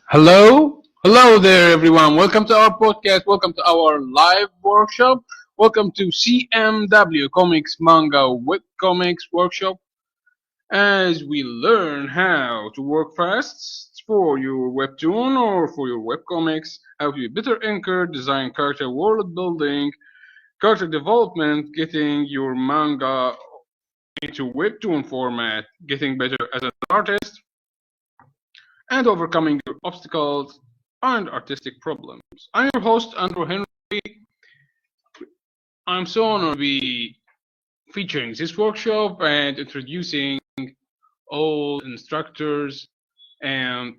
Hello there, everyone. Welcome to our podcast. Welcome to our live workshop. Welcome to CMW Comics Manga Web Comics Workshop. As we learn how to work fast for your webtoon or for your webcomics, how to be better anchor, design character world building, character development, getting your manga into webtoon format, getting better as an artist, and overcoming your obstacles and artistic problems. I'm your host, Andrew Henry. I'm so honored to be featuring this workshop and introducing all instructors and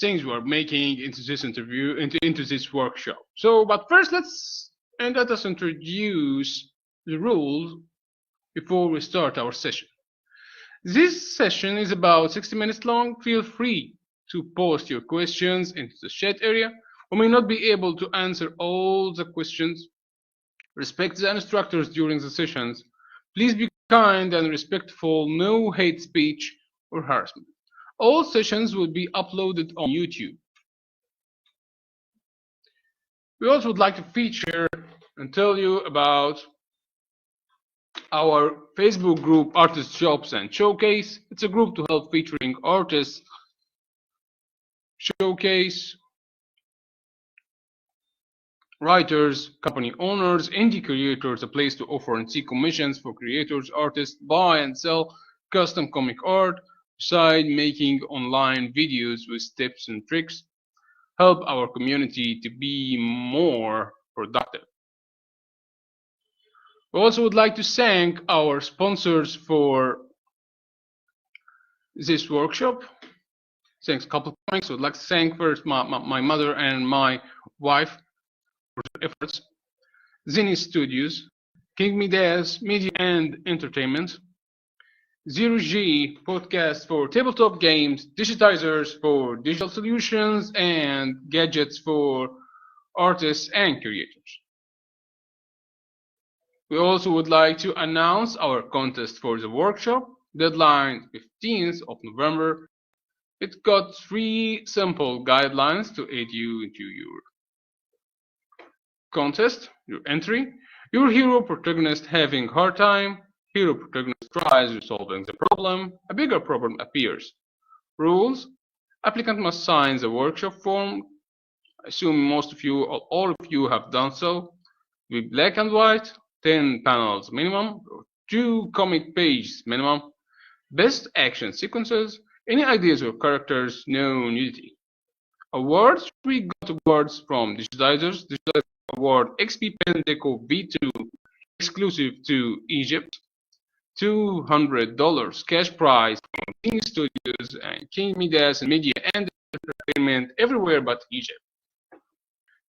things we're making into this interview, into this workshop. But first, let us introduce the rules before we start our session. This session is about 60 minutes long. Feel free to post your questions into the chat area. We may not be able to answer all the questions. Respect the instructors during the sessions. Please be kind and respectful. No hate speech or harassment. All sessions will be uploaded on YouTube. We also would like to feature and tell you about our Facebook group, Artist Shops and Showcase. It's a group to help featuring artists, showcase writers, company owners, indie creators, a place to offer and see commissions for creators, artists, buy and sell custom comic art, beside making online videos with tips and tricks, help our community to be more productive. We also would like to thank our sponsors for this workshop. Thanks, Couple Comics. I would like to thank first my mother and my wife for their efforts. Zenith Studios, King Midas Media and Entertainment, Zero G Podcast for tabletop games, digitizers for digital solutions, and gadgets for artists and creators. We also would like to announce our contest for the workshop. Deadline 15th of November. It got 3 simple guidelines to aid you into your contest, your entry. Your hero protagonist having hard time. Hero protagonist tries resolving the problem. A bigger problem appears. Rules. Applicant must sign the workshop form. I assume most of you or all of you have done so. With black and white. 10 panels minimum. 2 comic pages minimum. Best action sequences. Any ideas or characters? No nudity. Awards. We got awards from digitizers. Digitizer Award XP Pen Deco V2 exclusive to Egypt. $200 cash prize from King Studios and King Midas and Media and Entertainment everywhere but Egypt.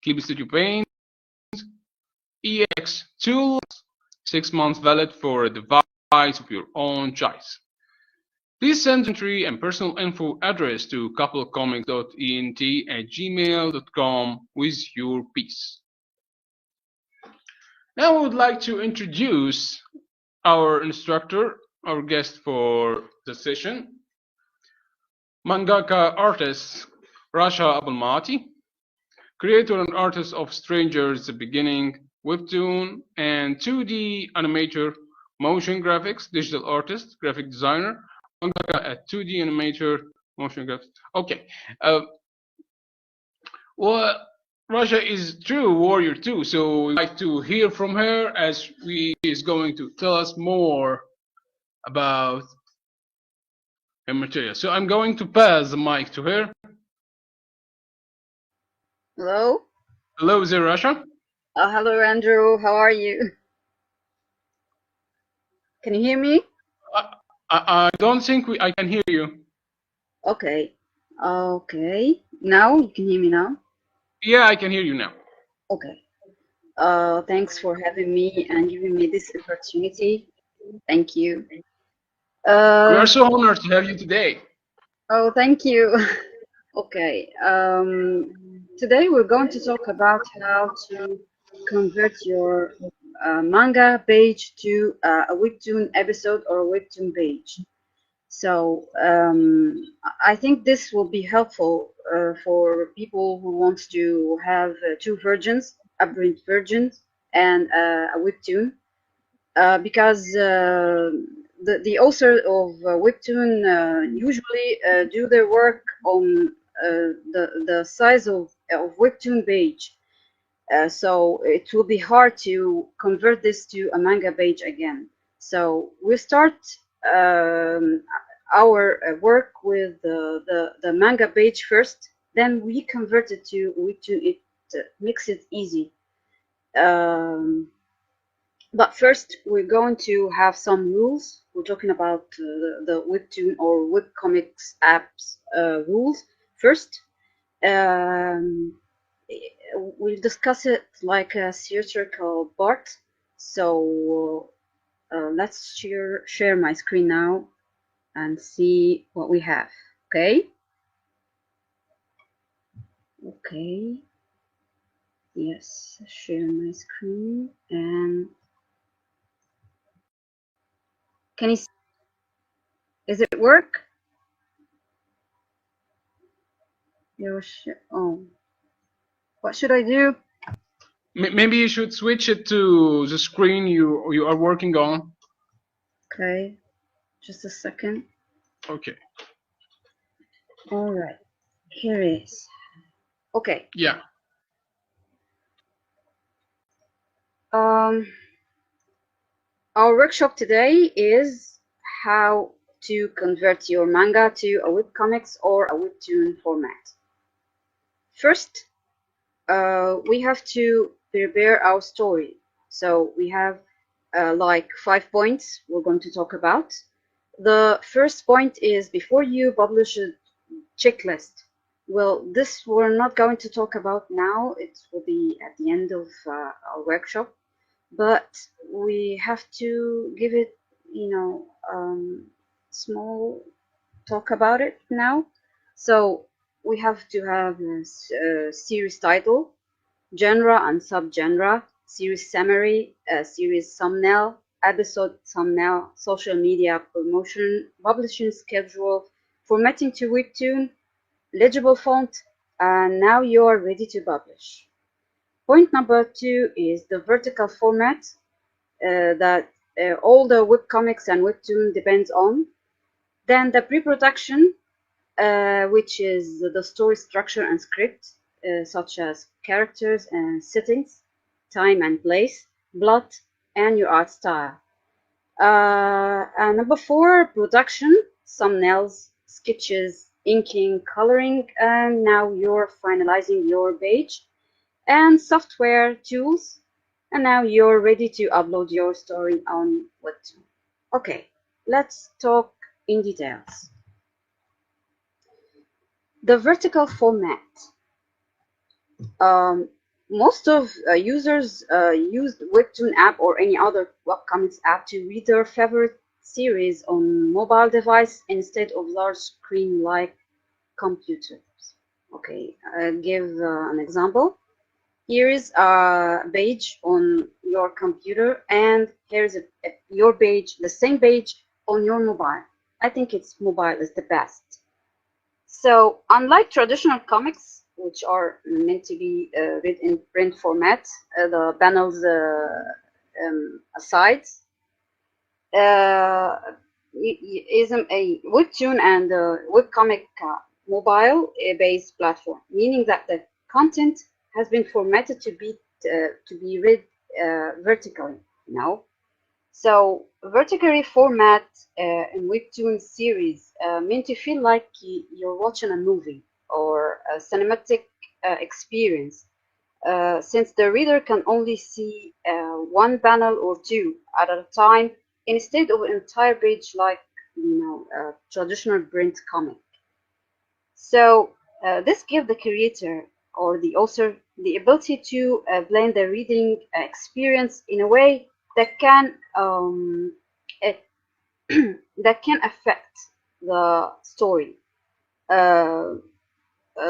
Clip Studio Paint EX Tools 6 months valid for a device of your own choice. Please send entry and personal info address to couplecomics.ent@gmail.com with your piece. Now I would like to introduce our instructor, our guest for the session, mangaka artist Rasha Abulmati, creator and artist of Strangers the Beginning, Webtoon, and 2D animator, motion graphics, digital artist, graphic designer, mangaka at 2D animator, motion graphics. Okay. Well, Rasha is true warrior too, so we'd like to hear from her as she is going to tell us more about her material. So I'm going to pass the mic to her. Hello? Hello there, Rasha. Hello, Andrew. How are you? Can you hear me? I don't think I can hear you. Okay. Okay. Now you can hear me now? Yeah, I can hear you now. Okay. Thanks for having me and giving me this opportunity. Thank you. We are so honored to have you today. Oh, thank you. Okay. Today we're going to talk about how to convert your manga page to a Webtoon episode or a Webtoon page. So I think this will be helpful for people who want to have two versions, a print version and a webtoon, because the author of webtoon usually do their work on the size of webtoon page. So it will be hard to convert this to a manga page again. So we start our work with the manga page first, then we convert it to webtoon. It makes it easy. But first, we're going to have some rules. We're talking about the Webtoon or webcomics apps rules. First, um, we'll discuss it like a theatrical part. So let's share my screen now and see what we have. Okay. Okay. Yes. Share my screen and can you? Is it work? Oh, what should I do? Maybe you should switch it to the screen you are working on. Okay, just a second. Okay. All right, here it is. Okay. Yeah. Um, our workshop today is how to convert your manga to a webcomics or a webtoon format. First, we have to prepare our story. So we have like 5 points we're going to talk about. The first point is before you publish a checklist. Well, this we're not going to talk about now. It will be at the end of our workshop, but we have to give it, small talk about it now. So we have to have a series title, genre and subgenre, series summary, series thumbnail, episode thumbnail, social media promotion, publishing schedule, formatting to Webtoon, legible font, and now you're ready to publish. Point number 2 is the vertical format that all the webcomics and Webtoon depends on. Then the pre-production, which is the story structure and script, such as characters and settings, time and place, plot, and your art style. And number 4, production, thumbnails, sketches, inking, coloring, and now you're finalizing your page, and software tools, and now you're ready to upload your story on Webtoon. Okay, let's talk in details. The vertical format. Um, most of users use Webtoon app or any other webcomics app to read their favorite series on mobile device instead of large screen like computers. Okay, I'll give an example. Here is a page on your computer, and here's your page, the same page on your mobile. I think it's mobile is the best. So unlike traditional comics, which are meant to be read in print format, the panels aside, is a Webtoon and webcomic mobile-based platform, meaning that the content has been formatted to be read vertically. So vertically format in Webtoon series meant to feel like you're watching a movie or a cinematic experience, since the reader can only see one panel or two at a time instead of an entire page like a traditional print comic. So this gives the creator or the author the ability to blend the reading experience in a way that can that can affect the story, uh,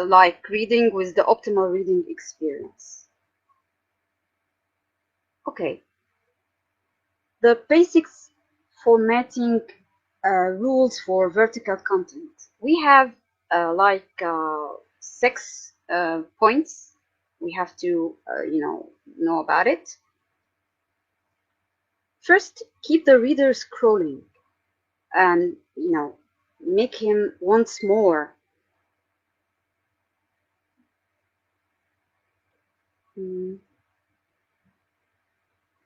like reading with the optimal reading experience. Okay, the basics formatting rules for vertical content. We have like 6 points. We have to, know about it. First, keep the reader scrolling and, make him once more.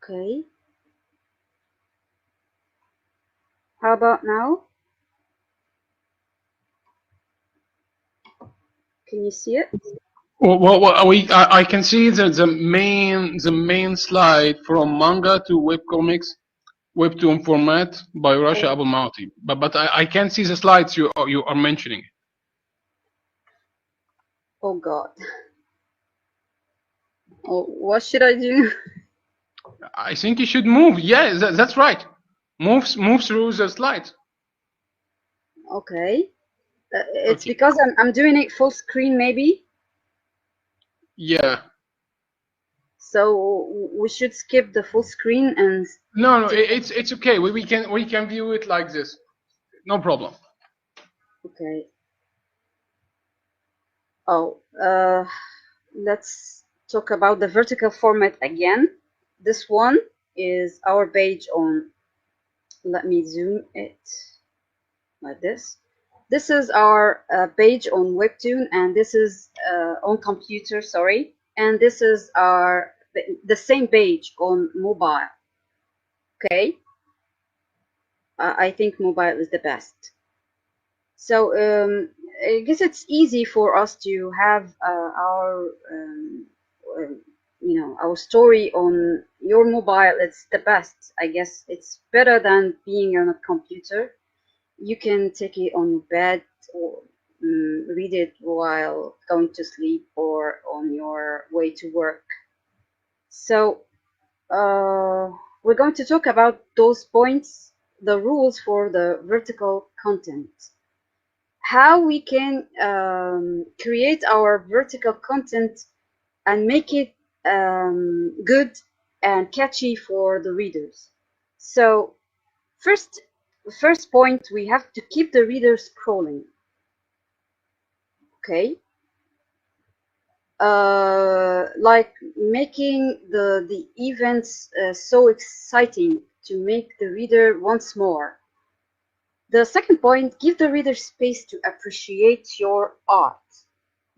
Okay. How about now? Can you see it? I can see the main slide from manga to webcomics, Webtoon format by Rasha Oh, Abulmauti. But I can't see the slides you are mentioning. oh God. Oh, what should I do? I think you should move. Yeah, that's right. Move through the slides. Okay. It's Okay. because I'm doing it full screen, maybe. Yeah. So we should skip the full screen and No, do. it's okay. We can view it like this. No problem. Okay. Oh, let's talk about the vertical format again. This one is our page on. Let me zoom it like this. This is our page on Webtoon, and this is on computer. Sorry, and this is our the same page on mobile. Okay, I think mobile is the best. So I guess it's easy for us to have our our story on your mobile. It's the best. I guess it's better than being on a computer. You can take it on your bed or read it while going to sleep or on your way to work. So we're going to talk about those points, the rules for the vertical content, how we can create our vertical content and make it good and catchy for the readers. So first point, we have to keep the reader scrolling. Okay, like making the events so exciting to make the reader once more. The second point, give the reader space to appreciate your art.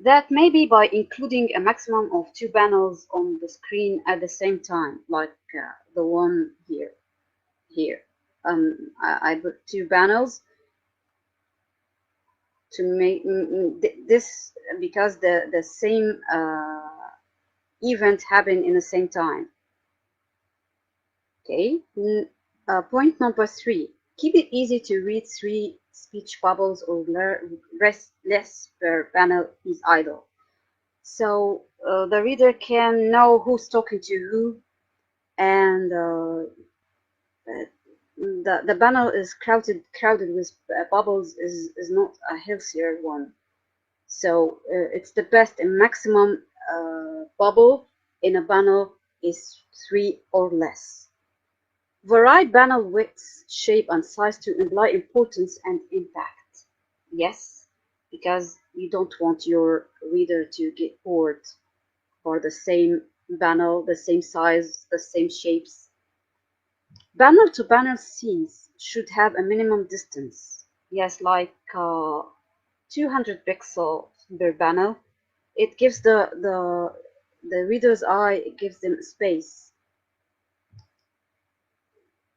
That may be by including a maximum of 2 panels on the screen at the same time, like the one here. Here, I put 2 panels to make this because the same event happen in the same time. Okay. Point number 3: keep it easy to read 3 speech bubbles or less per panel is idle. So the reader can know who's talking to who, and the panel is crowded with bubbles is not a healthier one. So it's the best and maximum bubble in a panel is 3 or less. Vary panel width, shape, and size to imply importance and impact. Yes, because you don't want your reader to get bored for the same panel, the same size, the same shapes. Panel to panel scenes should have a minimum distance. Yes, like 200 pixels per panel. It gives the reader's eye, it gives them space.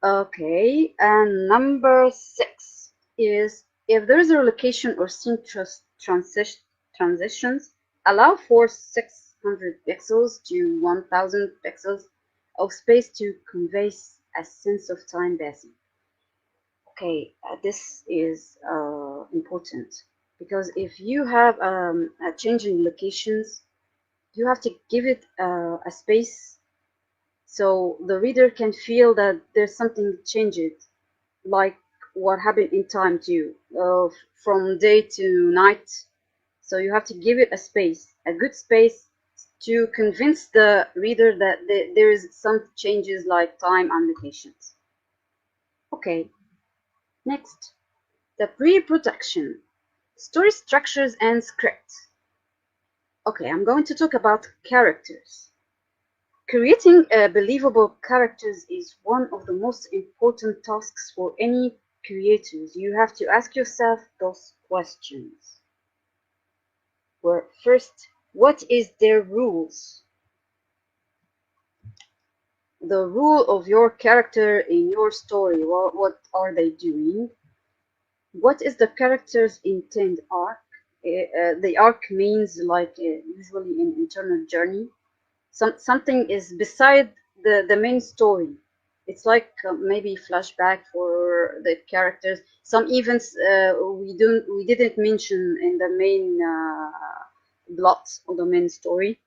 Okay, and number 6 is if there is a relocation or scene transitions, allow for 600 pixels to 1000 pixels of space to convey a sense of time passing. Okay, this is important because if you have a change in locations, you have to give it a space so the reader can feel that there's something changed, like what happened in time too, from day to night. So you have to give it a space, a good space to convince the reader that there is some changes like time and locations. Okay, Next, the pre-production, story structures and script. Okay, I'm going to talk about characters. Creating believable characters is one of the most important tasks for any creators. You have to ask yourself those questions. Where first, what is their rules? The rule of your character in your story. What are they doing? What is the character's intent arc? The arc means like usually an internal journey. Something is beside the main story. It's like maybe flashback for the characters. Some events we didn't mention in the main plot of the main story.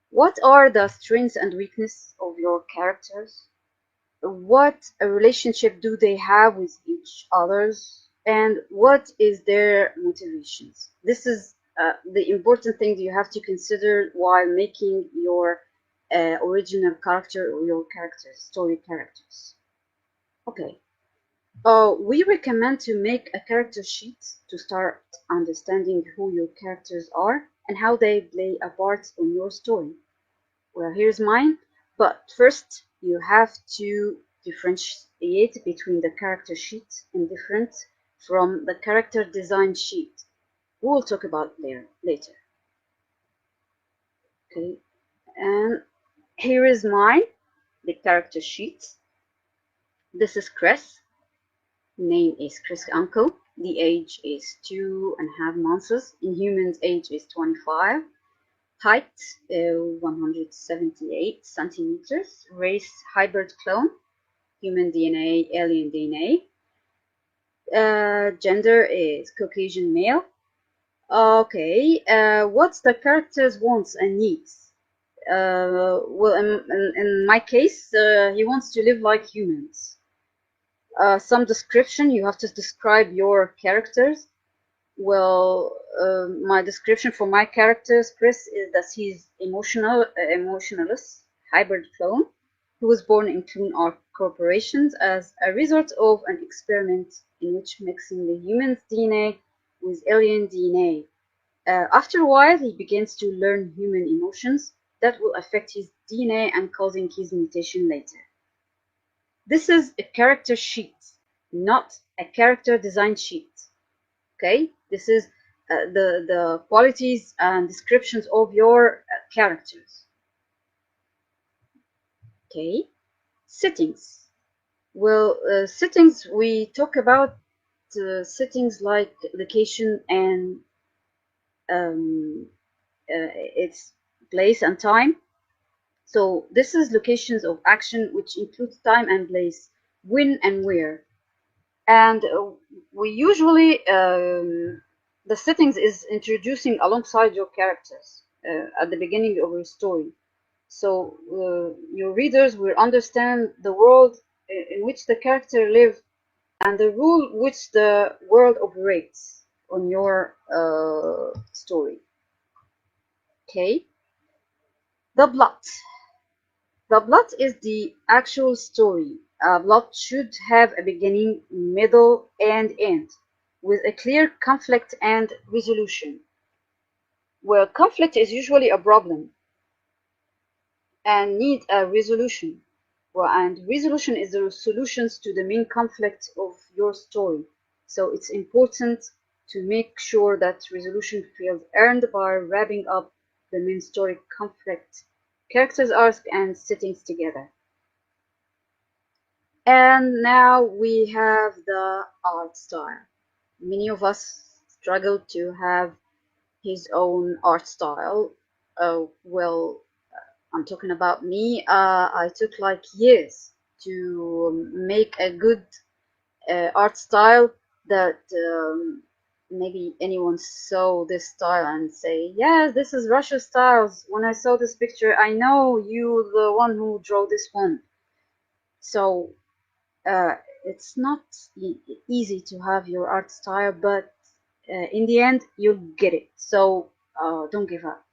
What are the strengths and weaknesses of your characters? What a relationship do they have with each others, and what is their motivations? This is the important thing you have to consider while making your original character or your characters, story characters. Okay. We recommend to make a character sheet to start understanding who your characters are and how they play a part in your story. Well, here's mine. But first, you have to differentiate between the character sheet and different from the character design sheet. We'll talk about there later. Okay, and here is mine, the character sheet. This is Chris. Name is Chris Uncle. The age is 2.5 months. In humans, age is 25. Height 178 centimeters. Race hybrid clone. Human DNA, alien DNA. Gender is Caucasian male. Okay, what's the character's wants and needs? Well, in my case, he wants to live like humans. Some description, you have to describe your characters. Well, my description for my characters, Chris, is that he's emotionalist, hybrid clone, who was born in Clone Arc corporations as a result of an experiment in which mixing the human's DNA with alien DNA. After a while, he begins to learn human emotions that will affect his DNA and causing his mutation later. This is a character sheet, not a character design sheet. Okay, this is the qualities and descriptions of your characters. Okay, settings. Well, settings, we talk about settings like location and its place and time. So this is locations of action, which includes time and place, when and where. And we usually the settings is introducing alongside your characters at the beginning of your story, so your readers will understand the world in which the character lives and the rule which the world operates on your story. Okay, the plot. The plot is the actual story. A plot should have a beginning, middle, and end, with a clear conflict and resolution. Well, conflict is usually a problem and need a resolution. Well, and resolution is the solutions to the main conflict of your story. So it's important to make sure that resolution feels earned by wrapping up the main story conflict, characters arc, and settings together. And now we have the art style. Many of us struggle to have his own art style. Well, I'm talking about me. I took like years to make a good art style that maybe anyone saw this style and say, yes, this is Russia styles. When I saw this picture, I know you the one who drew this one. So it's not easy to have your art style, but in the end, you'll get it. So don't give up.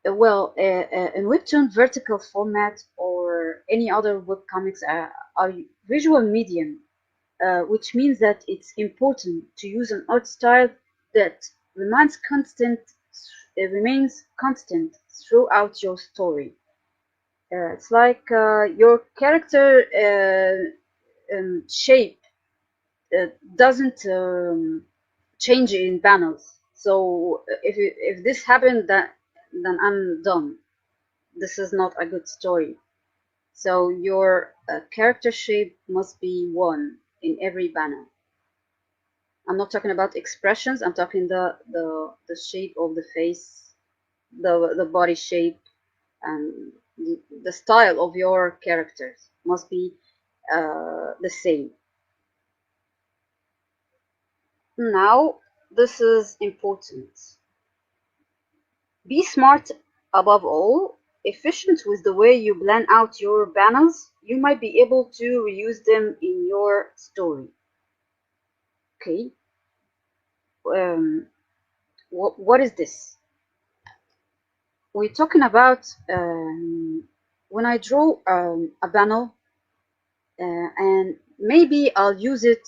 In Webtoon, vertical format or any other webcomics are visual medium, which means that it's important to use an art style that remains constant throughout your story. It's like your character shape doesn't change in panels. So if this happened, then I'm done. This is not a good story. So your character shape must be one in every panel. I'm not talking about expressions. I'm talking the shape of the face, the body shape, and the style of your characters must be the same. Now, this is important. Be smart above all, efficient with the way you plan out your panels. You might be able to reuse them in your story. Okay, what is this? We're talking about when I draw a panel, and maybe I'll use it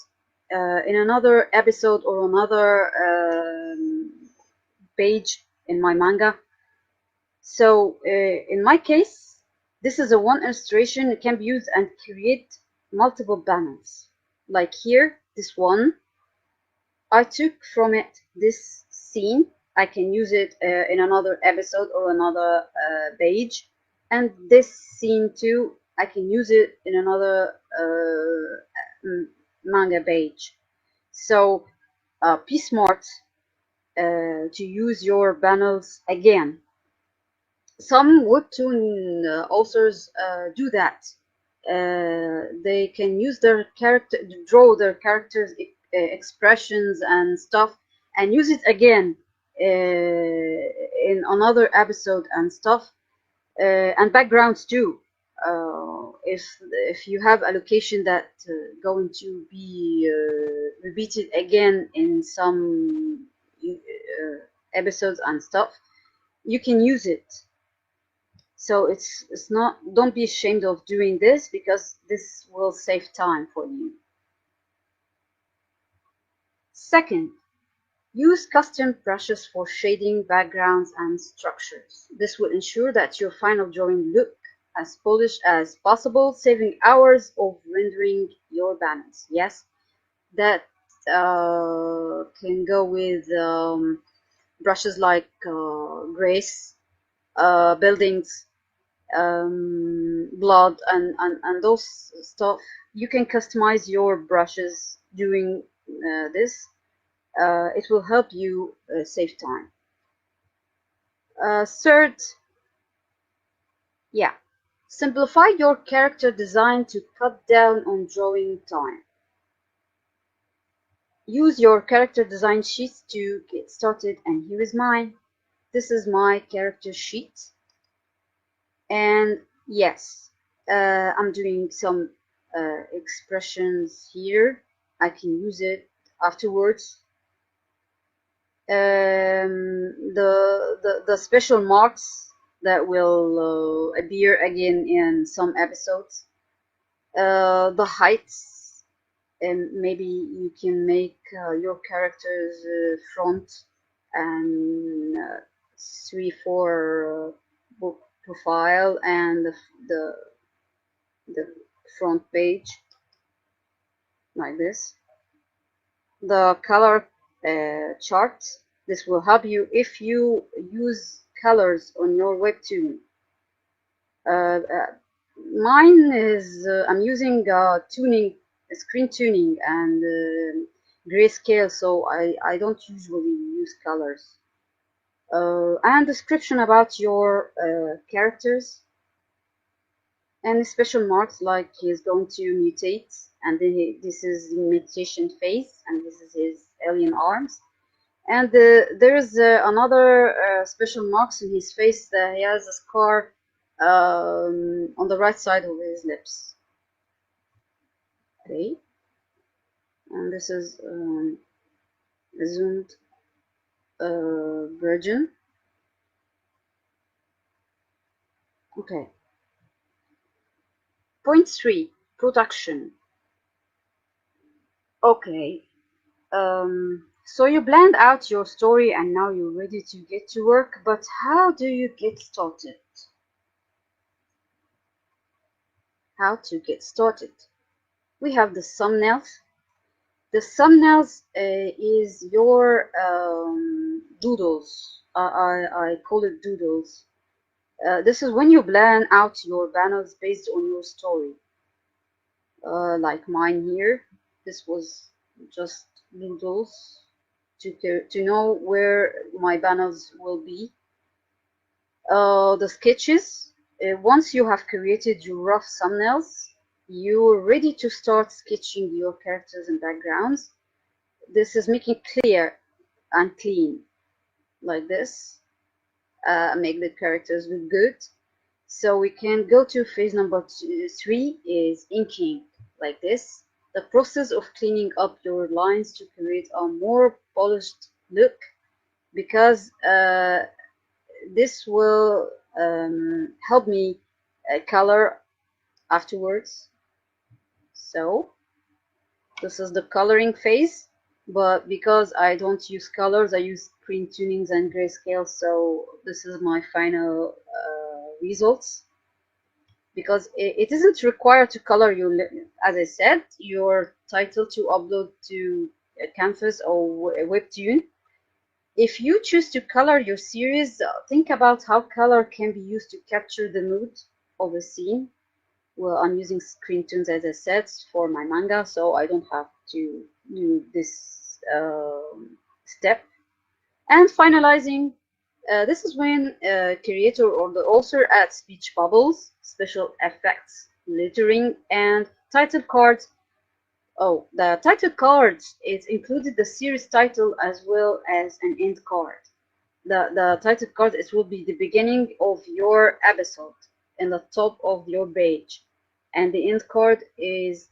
in another episode or another page in my manga. So in my case, this is a one illustration. It can be used and create multiple panels. Like here, this one, I took from it this scene. I can use it in another episode or another page. And this scene too, I can use it in another manga page. So be smart to use your panels again. Some webtoon authors do that. They can use their character, draw their characters' expressions and stuff, and use it again in another episode and stuff, and backgrounds too. If you have a location that going to be repeated again in some episodes and stuff, you can use it. So it's not, don't be ashamed of doing this, because this will save time for you. Second, use custom brushes for shading backgrounds and structures. This will ensure that your final drawing look as polished as possible, saving hours of rendering your panels. Yes, that can go with brushes like grace, buildings, blood, and those stuff. You can customize your brushes doing this. It will help you save time. Third, yeah, simplify your character design to cut down on drawing time. Use your character design sheets to get started, and here is mine. This is my character sheet, and yes, I'm doing some expressions here. I can use it afterwards. The special marks that will appear again in some episodes. The heights, and maybe you can make your character's front and 3-4 book profile, and the the front page like this. The color chart, this will help you if you use colors on your webtoon. Mine is I'm using screen tuning and grayscale, so I don't usually use colors. And description about your characters, and special marks like he's going to mutate, and then this is the mutation phase, and this is his alien arms. And there's another special marks in his face that he has a scar on the right side of his lips. Okay, and this is a zoomed version. Okay. Point 3, production. Okay. So you planned out your story and now you're ready to get to work, but how do you get started? How to get started? We have the thumbnails. The thumbnails is your doodles. I call it doodles. This is when you plan out your banners based on your story. Like mine here, this was just doodles to know where my banners will be. The sketches. Once you have created your rough thumbnails, you're ready to start sketching your characters and backgrounds. This is making clear and clean, like this. Make the characters look good. So we can go to phase number 3 is inking, like this. The process of cleaning up your lines to create a more polished look, because this will help me color afterwards. So this is the coloring phase, but because I don't use colors, I use screen tunings and grayscale, so this is my final results. Because it isn't required to color your, as I said, your title to upload to Canvas or Webtoon. If you choose to color your series, think about how color can be used to capture the mood of a scene. Well, I'm using screen tunes, as I said, for my manga, so I don't have to do this step. And finalizing, this is when creator or the author adds speech bubbles, special effects, lettering, and title cards. Oh, the title cards, it's included the series title as well as an end card. The title card, it will be the beginning of your episode in the top of your page, and the end card is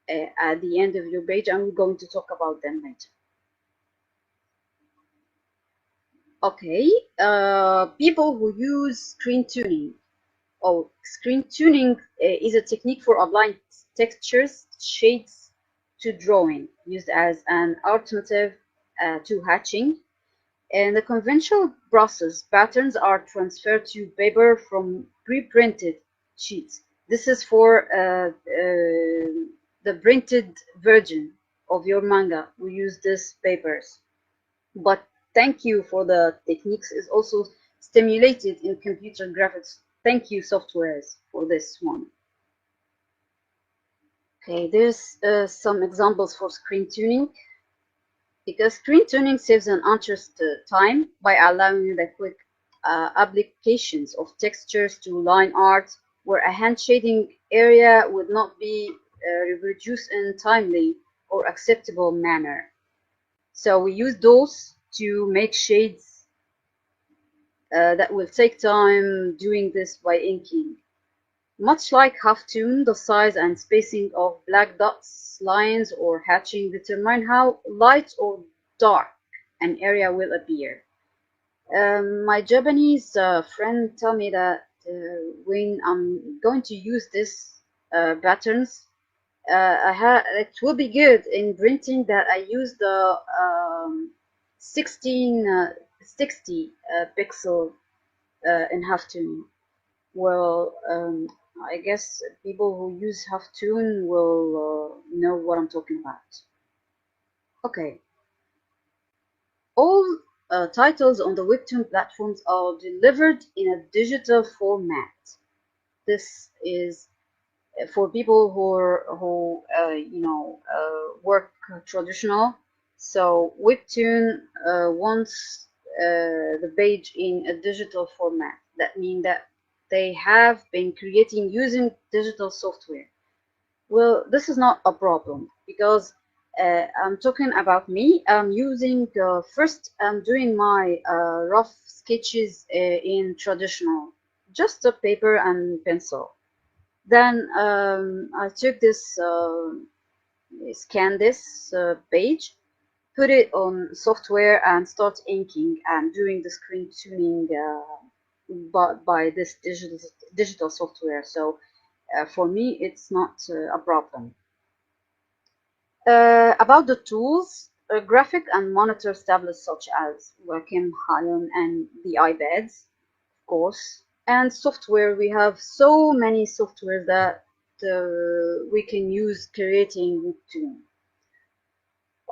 at the end of your page, and we're going to talk about them later. Okay, people who use screen tuning. Oh, screen tuning is a technique for applying textures, shades to drawing, used as an alternative to hatching. In the conventional process, patterns are transferred to paper from pre-printed sheets. This is for the printed version of your manga. We use these papers. But thank you for the techniques is also stimulated in computer graphics. Thank you softwares for this one. Okay, there's some examples for screen tuning. Because screen tuning saves an interested time by allowing the quick applications of textures to line art, where a hand shading area would not be reproduced in timely or acceptable manner. So we use those to make shades that will take time doing this by inking. Much like Halftone, the size and spacing of black dots, lines, or hatching determine how light or dark an area will appear. My Japanese friend told me that when I'm going to use these patterns, it will be good in printing that I use the 1660 pixel in Halftone. Well, I guess people who use Halftone will know what I'm talking about. Okay, all titles on the Webtoon platforms are delivered in a digital format. This is for people who work traditional. So Webtoon wants the page in a digital format. That means that they have been creating using digital software. Well, this is not a problem because I'm talking about me. I'm using first. I'm doing my rough sketches in traditional, just a paper and pencil. Then I took this, scan this page, put it on software, and start inking and doing the screen tuning but by this digital software. So for me, it's not a problem. About the tools, graphic and monitor tablets such as Wacom, Halon, and the iPads, of course. And software, we have so many software that we can use creating Webtoon.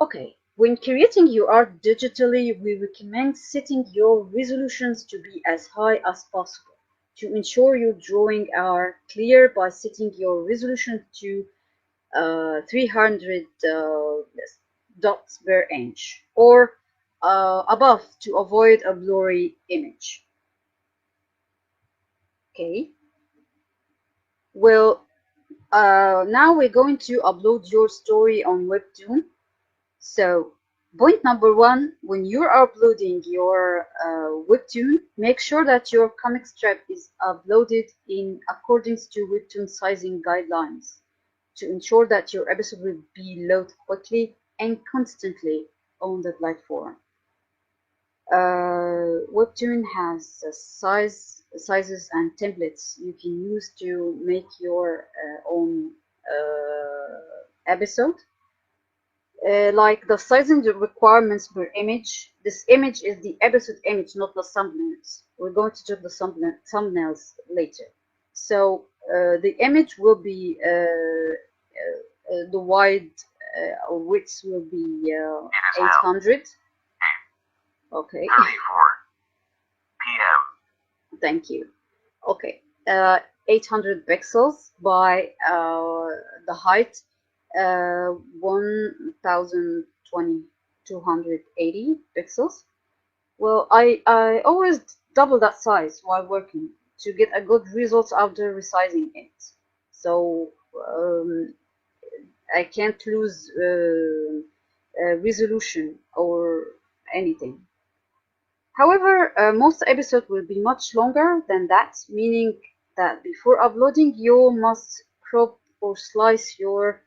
Okay, when creating your art digitally, we recommend setting your resolutions to be as high as possible. To ensure your drawing are clear by setting your resolution to 300 dots per inch or above to avoid a blurry image. Okay, well, now we're going to upload your story on Webtoon. So, point number one, when you're uploading your Webtoon, make sure that your comic strip is uploaded in accordance to Webtoon sizing guidelines to ensure that your episode will be loaded quickly and constantly on the platform. Webtoon has sizes and templates you can use to make your own episode. Like the sizing requirements per image. This image is the episode image, not the thumbnails. We're going to check the thumbnails later. So the image will be the wide width will be 800. Okay. 34 p.m. Thank you. Okay. 800 pixels by the height 1020 280 pixels. Well, I always double that size while working to get a good result after resizing it. So I can't lose resolution or anything. However, most episodes will be much longer than that, meaning that before uploading, you must crop or slice your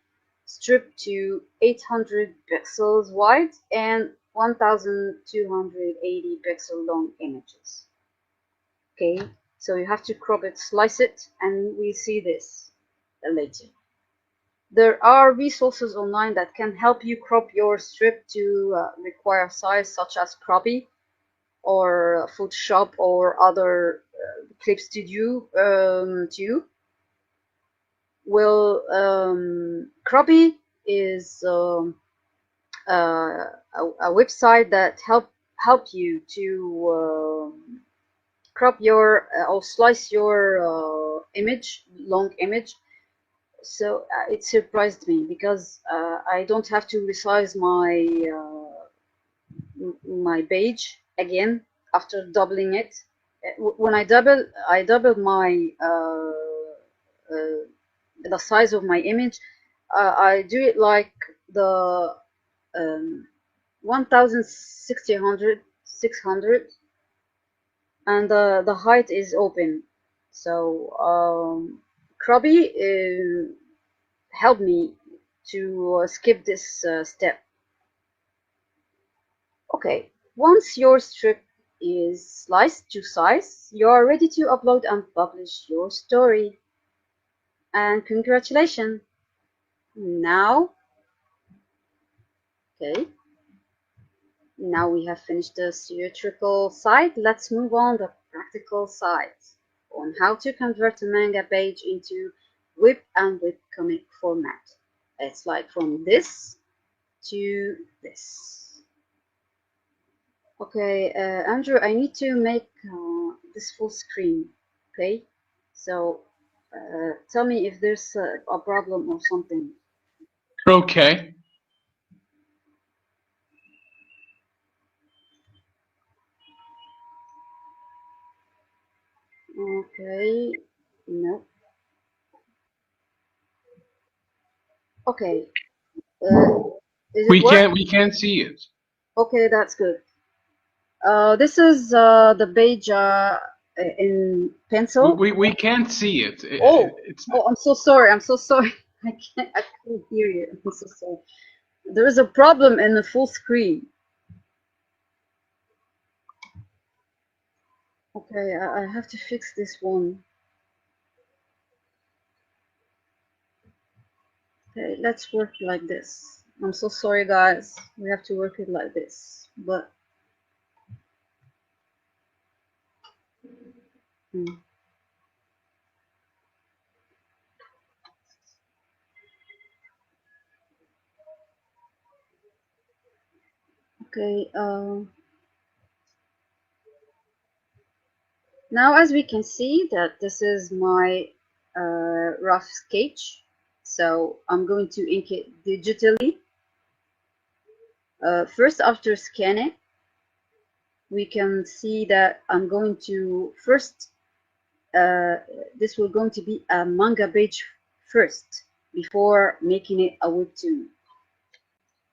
strip to 800 pixels wide and 1280 pixel long images. Okay, so you have to crop it, slice it, and we see this later. There are resources online that can help you crop your strip to require size, such as Croppy or Photoshop or other clip studio too. Well, Croppy is a website that help you to crop your or slice your image, long image. So it surprised me because I don't have to resize my page again after doubling it. When I double my the size of my image. I do it like the 1600 600, and the height is open. So Krabby helped me to skip this step. Okay, once your strip is sliced to size, you are ready to upload and publish your story. And congratulations! Now, okay, now we have finished the theoretical side. Let's move on to the practical side on how to convert a manga page into web and webcomic format. It's like from this to this. Okay, Andrew, I need to make this full screen. Okay, so tell me if there's a problem or something. Okay. Okay, no. Okay, is it work? We can't see it. Okay, that's good. This is the page in pencil. We can't see it. It's Oh, I'm so sorry. I'm so sorry. I couldn't hear you. I'm so sorry. There is a problem in the full screen. Okay, I have to fix this one. Okay, let's work like this. I'm so sorry, guys. We have to work it like this. But hmm, okay. Now, as we can see, that this is my rough sketch. So I'm going to ink it digitally. First, after scanning, we can see that I'm going to first. This will going to be a manga page first before making it a webtoon.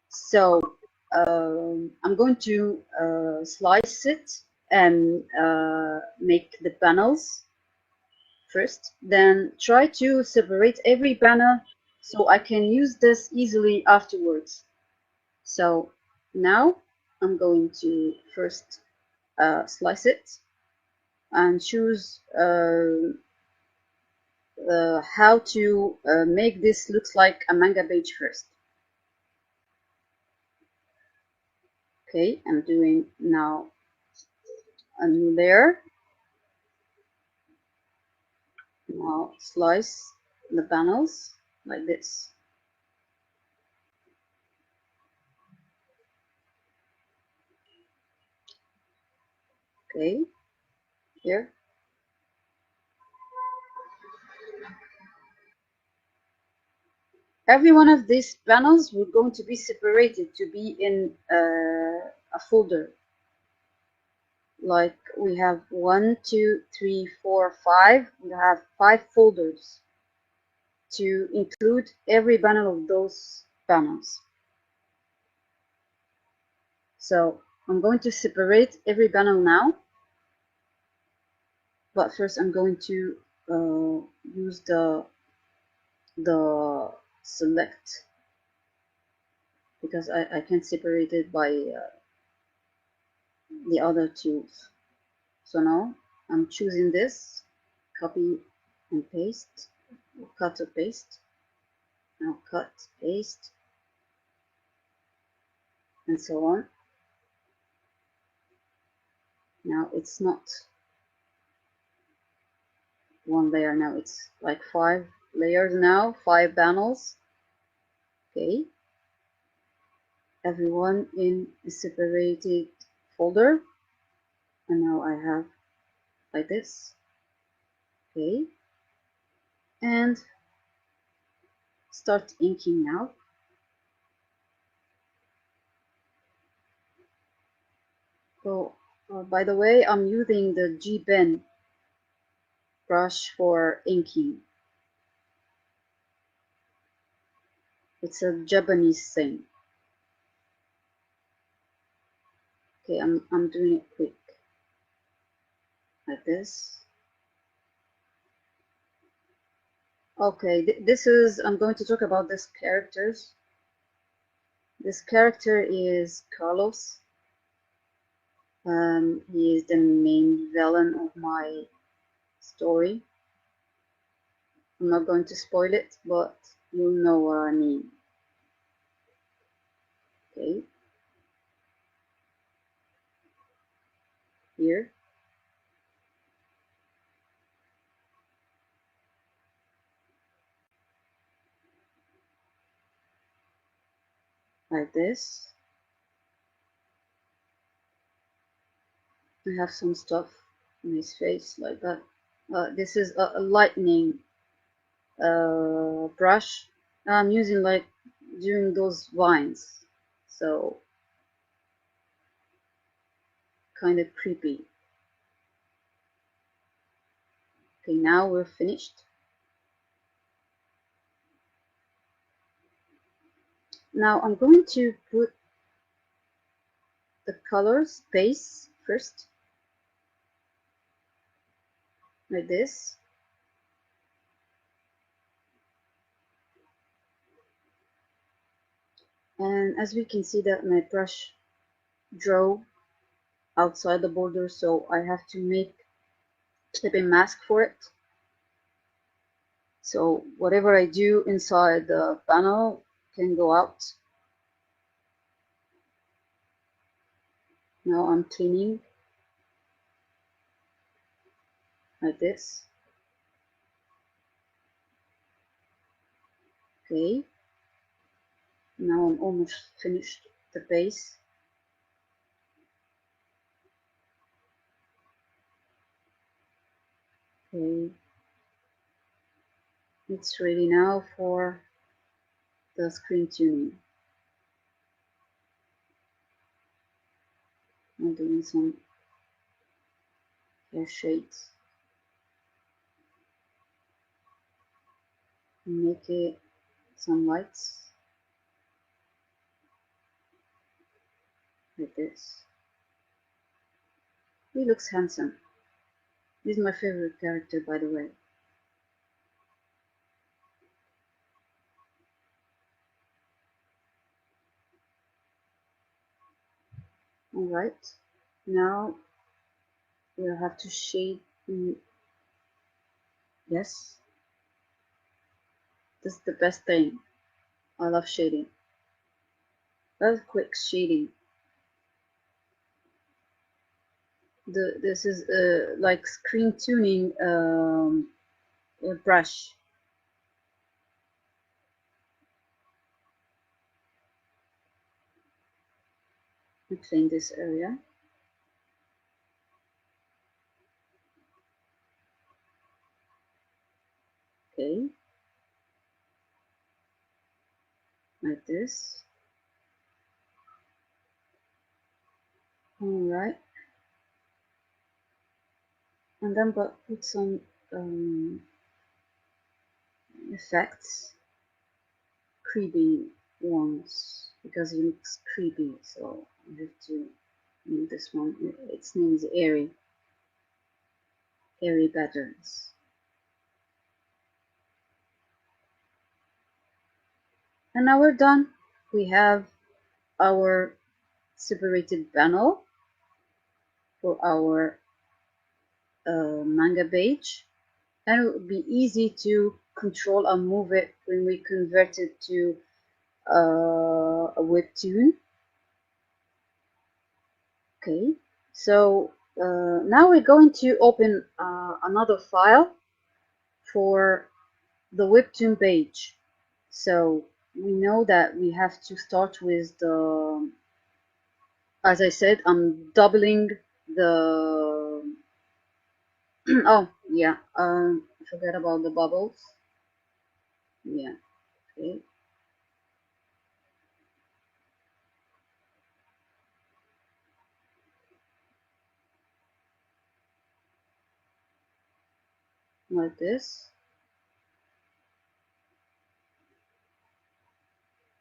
So I'm going to slice it and make the panels first, then try to separate every panel so I can use this easily afterwards. So now I'm going to first slice it and choose how to make this looks like a manga page first. Okay, I'm doing now a new layer. Now slice the panels like this. Okay, here. Every one of these panels will going to be separated to be in a folder. Like we have 1, 2, 3, 4, 5. We have 5 folders to include every panel of those panels. So I'm going to separate every panel now, but first I'm going to use the select because I can't separate it by the other tools. So now I'm choosing this, copy and paste, cut or paste, now cut, paste, and so on. Now it's not one layer, now it's like 5 layers now, 5 panels. Okay, everyone in a separated folder, and now I have like this. Okay, and start inking now. So by the way, I'm using the G Pen brush for inking. It's a Japanese thing. Okay, I'm doing it quick like this. Okay, this is, I'm going to talk about this characters. This character is Carlos. He is the main villain of my story. I'm not going to spoil it, but you'll know what I mean. Okay, here. Like this. I have some stuff in his face like that. This is a lightning brush I'm using like during those vines, so kind of creepy. Okay, now we're finished. Now I'm going to put the color space first, like this. And as we can see that my brush draw outside the border, so I have to make clipping mask for it. So whatever I do inside the panel can go out. Now I'm cleaning like this. Okay. Now I'm almost finished the base. Okay. It's ready now for the screen tuning. I'm doing some hair shades. Make it some lights like this. He looks handsome. He's my favorite character, by the way. Alright, now we'll have to shade. Yes, this is the best thing. I love shading. That's quick shading. This is like screen tuning brush. I clean this area. Okay, like this. Alright, and then put some effects, creepy ones, because it looks creepy, so I have to make this one. Its name is Airy Patterns. And now we're done. We have our separated panel for our manga page, and it would be easy to control and move it when we convert it to a webtoon. Okay, so now we're going to open another file for the webtoon page. So we know that we have to start with the, as I said, I'm doubling the oh yeah, I forgot about the bubbles. Yeah, okay, like this.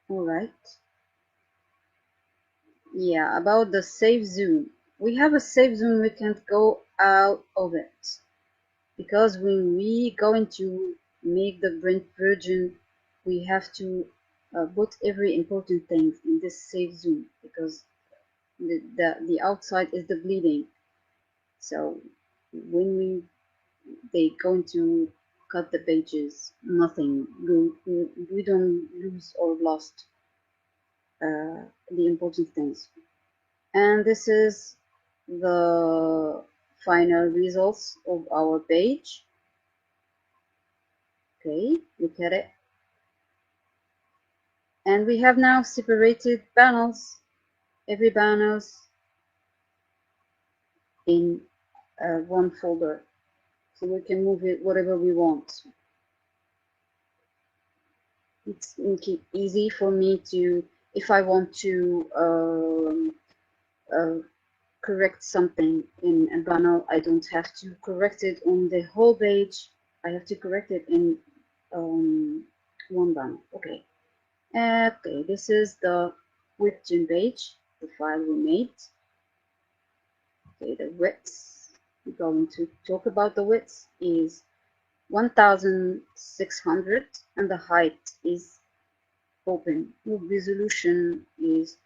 All right. Yeah, about the safe zone. We have a safe zone, we can't go out of it. Because when we going to make the print version, we have to put every important thing in this safe zone, because the outside is the bleeding. So when they going to cut the pages, nothing, we don't lose or lost the important things. And this is the final results of our page. Okay, look at it. And we have now separated panels, every panels in one folder, so we can move it whatever we want. It's make it easy for me to, if I want to correct something in a panel, I don't have to correct it on the whole page. I have to correct it in one panel. Okay. Okay, this is the Webtoon page, the file we made. Okay, the width, we're going to talk about the width is 1600 and the height is open. The resolution is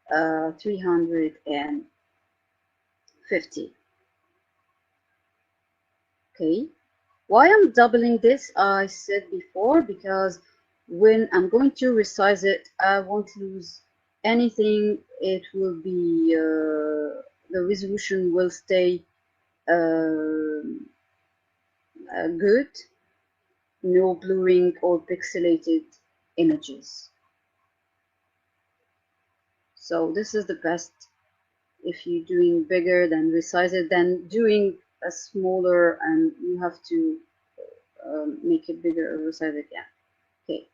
350. Okay, why I'm doubling this, I said before, because when I'm going to resize it, I won't lose anything. It will be, the resolution will stay good, no blurring or pixelated images. So this is the best if you're doing bigger than resize it, than doing a smaller and you have to make it bigger or resize it. Yeah. Okay.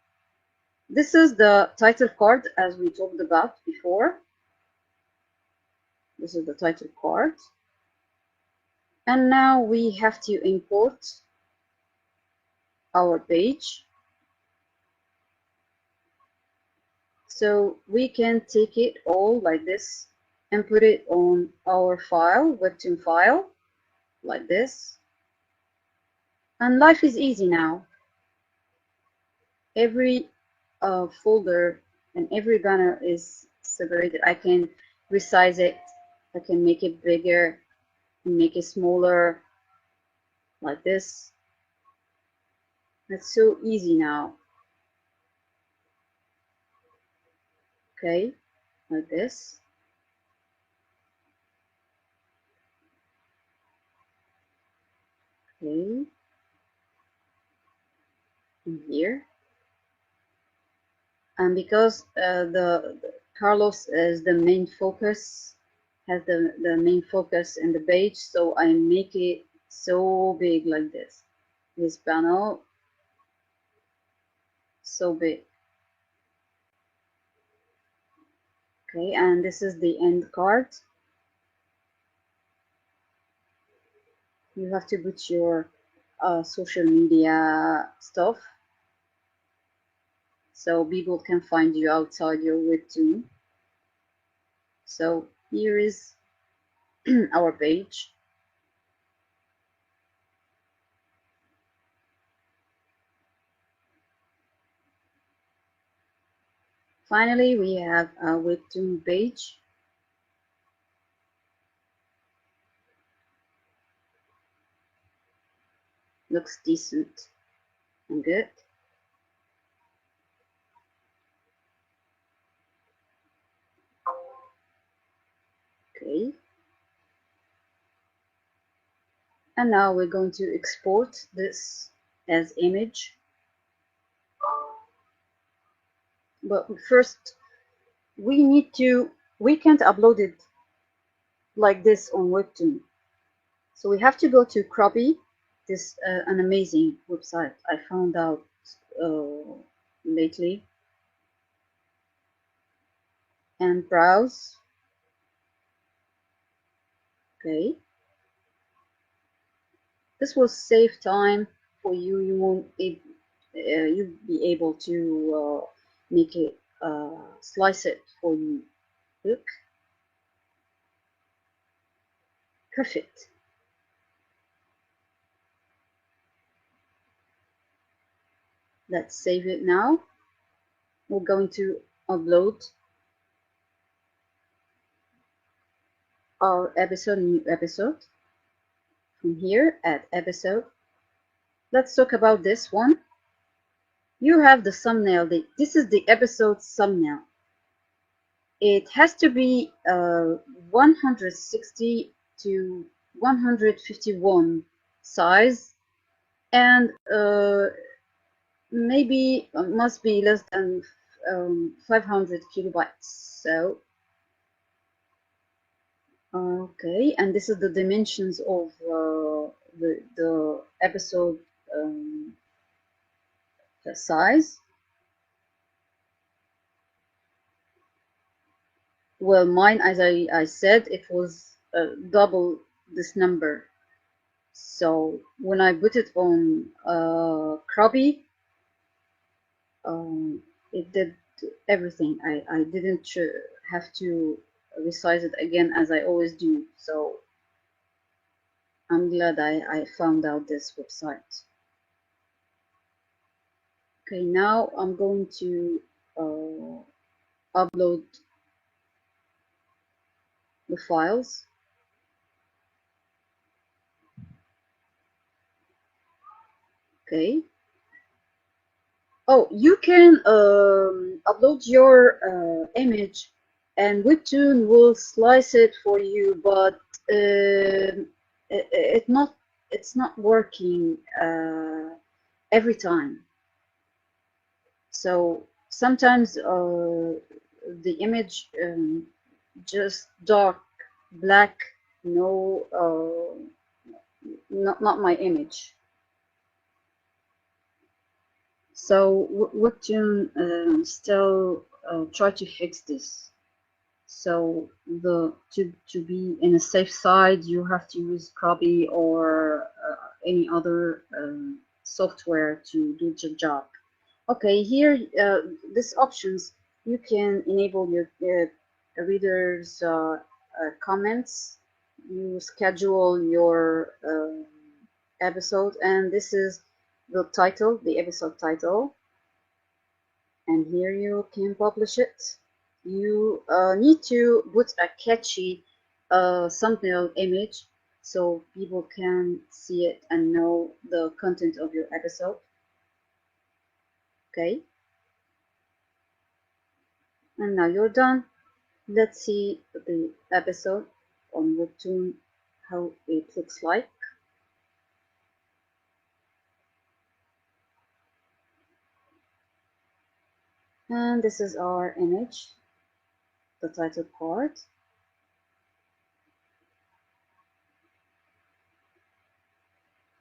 This is the title card as we talked about before. This is the title card. And now we have to import our page. So we can take it all like this and put it on our file, Webtoon file, like this. And life is easy now. Every folder and every banner is separated. I can resize it. I can make it bigger, make it smaller, like this. That's so easy now. Okay, like this. Okay, in here. And because the Carlos is the main focus, has the main focus in the page, so I make it so big like this. This panel, so big. Okay, and this is the end card. You have to put your social media stuff so people can find you outside your Webtoon. So here is our page. Finally, we have a Webtoon page. Looks decent and good. Okay. And now we're going to export this as image. But first, we can't upload it like this on Webtoon. So we have to go to Croppy, this an amazing website I found out lately, and browse. Okay, this will save time for you. You won't you'll be able to make it slice it for you. Look, perfect. Let's save it now. We're going to upload our episode, new episode, from here at episode. Let's talk about this one. You have the thumbnail. This is the episode thumbnail. It has to be 160 to 151 size, and maybe must be less than 500 kilobytes. So okay, and this is the dimensions of the episode size. Well, mine, as I said, it was double this number. So when I put it on Krabi, it did everything. I didn't have to resize it again as I always do. So I'm glad I found out this website. Okay, now I'm going to upload the files. Okay. Oh, you can upload your image, and Webtoon will slice it for you, but it not it's not working every time. So sometimes the image just dark black, no, not my image. So Webtoon still try to fix this. So to be in a safe side, you have to use Copy or any other software to do the job. Okay, here these options you can enable your readers' comments. You schedule your episode, and this is the title, the episode title, and here you can publish it. You need to put a catchy thumbnail image so people can see it and know the content of your episode. Okay, and now you're done. Let's see the episode on Webtoon, how it looks like. And this is our image, the title part.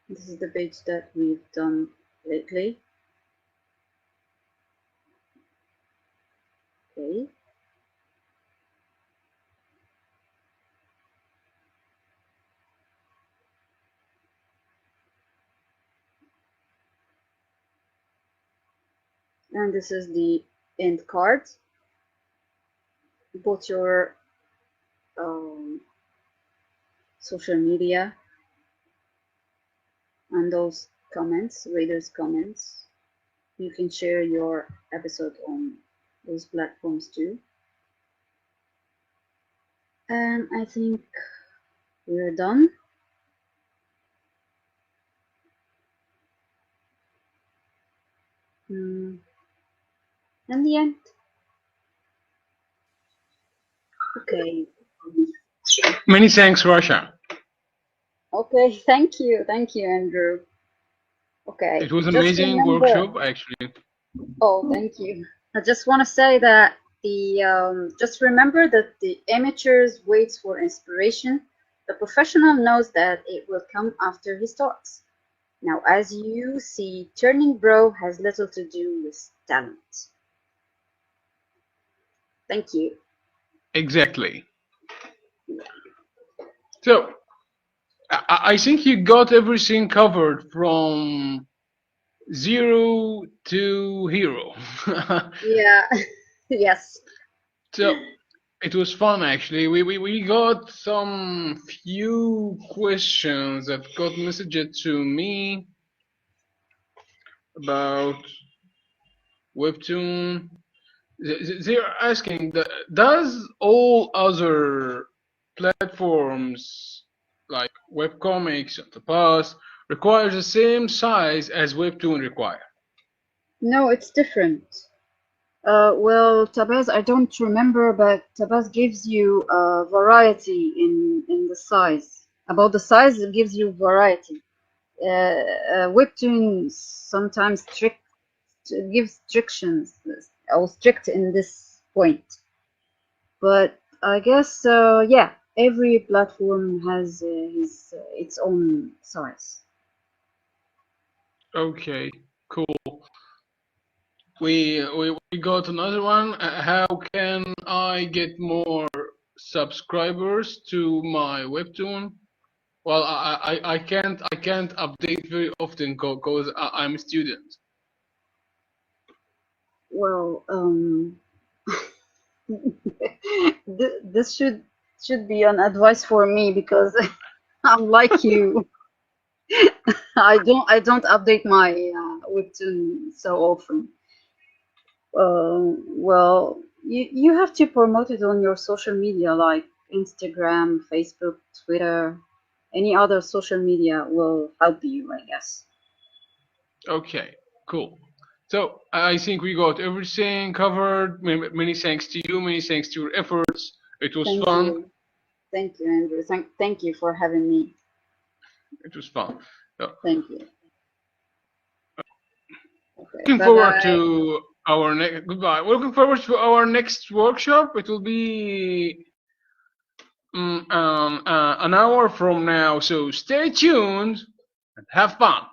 This is the page that we've done lately. Okay. And this is the end card. Put your social media and those comments, readers' comments. You can share your episode on those platforms too. And I think we're done. And the end. Okay. Many thanks, Russia. Okay, thank you, Andrew. Okay, It was just amazing remember. workshop, actually. Oh, thank you. I just want to say that the just remember that the amateurs waits for inspiration. The professional knows that it will come after he starts. Now, as you see, turning bro has little to do with talent. Thank you. Exactly. So I think you got everything covered from zero to hero. Yeah. Yes. So it was fun actually. We got some few questions that got messaged to me about Webtoon. They're asking, does all other platforms like webcomics and the past require the same size as Webtoon require? No, it's different. Well, Tabaz, I don't remember, but Tabaz gives you variety in the size. About the size, it gives you variety. Webtoon sometimes gives restrictions or strict in this point, but I guess yeah, every platform has his its own size. Okay, cool. We got another one. How can I get more subscribers to my Webtoon? Well, I can't update very often because I'm a student. Well, this should be an advice for me because I'm like you. I don't update my Webtoon so often. Well, you have to promote it on your social media like Instagram, Facebook, Twitter, any other social media will help you, I guess. Okay, cool. So I think we got everything covered. Many thanks to you. Many thanks to your efforts. It was Thank fun. you. Thank you, Andrew. Thank you for having me. It was fun. So, Thank you. Okay. looking Bye forward bye. to our next goodbye. We're looking forward to our next workshop. It will be an hour from now. So stay tuned and have fun.